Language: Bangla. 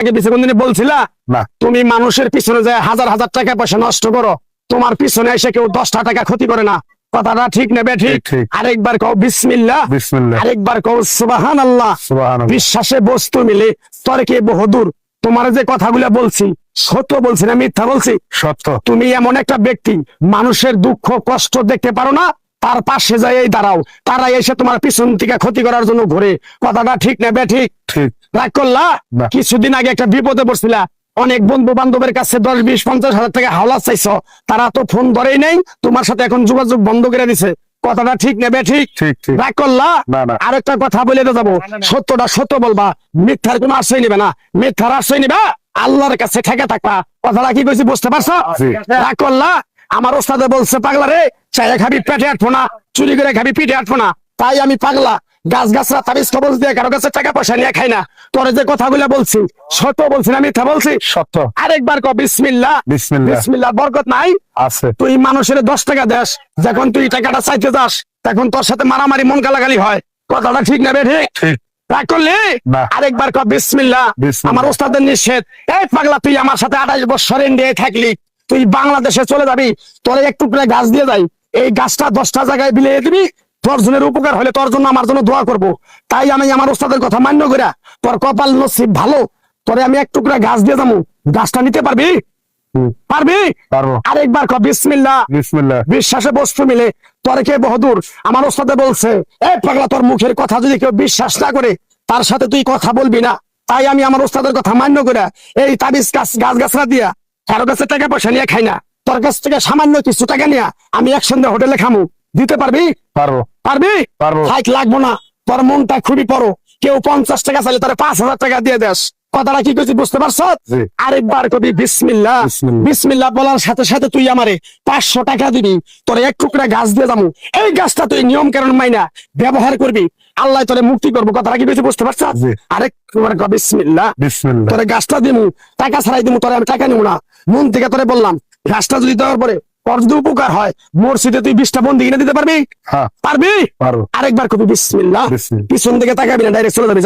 কোনদিন বলছিলা না। তুমি মানুষের পিছনে যায় হাজার হাজার টাকা পয়সা নষ্ট করো, তোমার পিছনে এসে কেউ 10টা টাকা ক্ষতি করে না। কথাটা ঠিক নেবে ঠিক? ঠিক। আরেকবার কও বিসমিল্লাহ, বিসমিল্লাহ। আরেকবার কও সুবহানাল্লাহ। সুবহানাল্লাহ। বিশ্বাসে বস্তু মিলে তর্কে বহুদূর। তোমার যে কথাগুলো বলছি সত্য বলছি না মিথ্যা বলছি? সত্য। তুমি এমন একটা ব্যক্তি, মানুষের দুঃখ কষ্ট দেখতে পারো না, তার পাশে যাই দাঁড়াও, তারা এসে তোমার পিছন থেকে ক্ষতি করার জন্য ঘুরে। কথাটা ঠিক নেবে ঠিক? ঠিক। রাগ করলা? না। কিছুদিন আগে একটা বিপদে পড়ছিলা, অনেক বন্ধু বান্ধবের কাছে 10, 20, 50 হাজার টাকা হাওলা চাইছো, তারা তো ফোন ধরেই নেই, তোমার সাথে এখন যোগাযোগ বন্ধ করে দিছে। কথাটা ঠিক নেবে ঠিক? ঠিক ঠিক। রাগ করলা? না না। আরেকটা কথা বলে তো যাবো, সত্যটা সত্য বলবা, মিথ্যার কোনো আশ্রয় নিবে না। মিথ্যার আশ্রয় নিবা, আল্লাহর কাছে ঠেকে থাকবা। কথাটা কি কইছি বুঝতে পারছো? জি। রাগ করলা? আমার ওস্তাদে বলছে পাগলা রে, চাইলে খাবি পেটে আটবো না, চুরি করে খাবি পিঠে আটবো না। তাই আমি পাগলা, গাছ গাছরা তাবিজ কবজ দিয়ে কারো কাছে টাকা পয়সা নিয়ে খাই না। তোরে যে কথাগুলো বলছি সত্য বলছি না মিথ্যা বলছি? সত্য। আরেকবার ক বিসমিল্লাহ। বিসমিল্লাহ। বিসমিল্লাহ বরকত নাই? আছে। তুই মানুষের 10 টাকা দেস, যখন তুই টাকাটা চাইতে যাস তখন তোর সাথে মারামারি মন গালাগালি হয়। কথাটা ঠিক নেবে ঠিক? ঠিক। রাগ করলি? না। আরেকবার ক বিসমিল্লাহ। বিসমিল্লাহ। আমার ওস্তাদের নিষেধ। এই পাগলা, তুই আমার সাথে 28 বছর ইন্ডিয়ায় থাকলি, তুই বাংলাদেশে চলে যাবি, তোরে একটু করে গাছ দিয়ে যাই, এই গাছটা 10টা জায়গায় বিলিয়ে দিবি, তোর জনের উপকার হলে তোর জন্য আমার জন্য দোয়া করব। তাই আমি আমার ওস্তাদের কথা মান্য কইরা, তোর কপাল নসিব ভালো, তোরে আমি একটু করে গাছ দিয়ে যাবো, গাছটা নিতে পারবি? পারবি? পারবো। আরেকবার ক বিসমিল্লাহ। বিসমিল্লাহ। বিশ্বাসে বস্তু মিলে তর্কে বহুদূর। আমার ওস্তাদে বলছে, এই পাগলা, তোর মুখের কথা যদি কেউ বিশ্বাস না করে তার সাথে তুই কথা বলবি না। তাই আমি আমার ওস্তাদের কথা মান্য করে এই তাবিজ গাছ গাছরা দিয়া কারো কাছে টাকা পয়সা নিয়ে খাই না। তোর কাছ থেকে সামান্য কিছু টাকা নিয়ে আমি একসঙ্গে হোটেলে খামু, দিতে পারবি? পারবো। পারবি? পারবো। হাইট লাগবো না, তোর মনটা খুবই বড়। কেউ 50 টাকা চাইলে তোর 5,000 টাকা দিয়ে দেস। কথাটা কি কইছি বুঝতে পারছ? জি। আরেকবার কবি বিসমিল্লাহ। বিসমিল্লাহ। বিসমিল্লাহ বলার সাথে সাথে তুই আমারে 500 টাকা দিবি, তোর এক টুকরা গাছ দিয়ে যাবো। এই গাছটা তুই নিয়ম কানুন মাইনা ব্যবহার করবি, আল্লাহ তোরে মুক্তি করবো। কথাটা কি কইছি বুঝতে পারছ? জি। আরেকবার কবি বিসমিল্লাহ। বিসমিল্লাহ। তোরে গাছটা দিমু, টাকা ছাড়াই দিমু, তোরে আমি টাকা নিবো না, মন থেকে তোরে বললাম। গাছটা যদি দেওয়ার পরে তোর যদি উপকার হয়, মসজিদে তুই 20টা বন্দি কিনে দিতে পারবি? হ্যাঁ পারবি? পারবো। আরেকবার কবি বিসমিল্লাহ। বিসমিল্লাহ। পিছন দিকে তাকাবি না, ডাইরেক্ট চলে যাবি।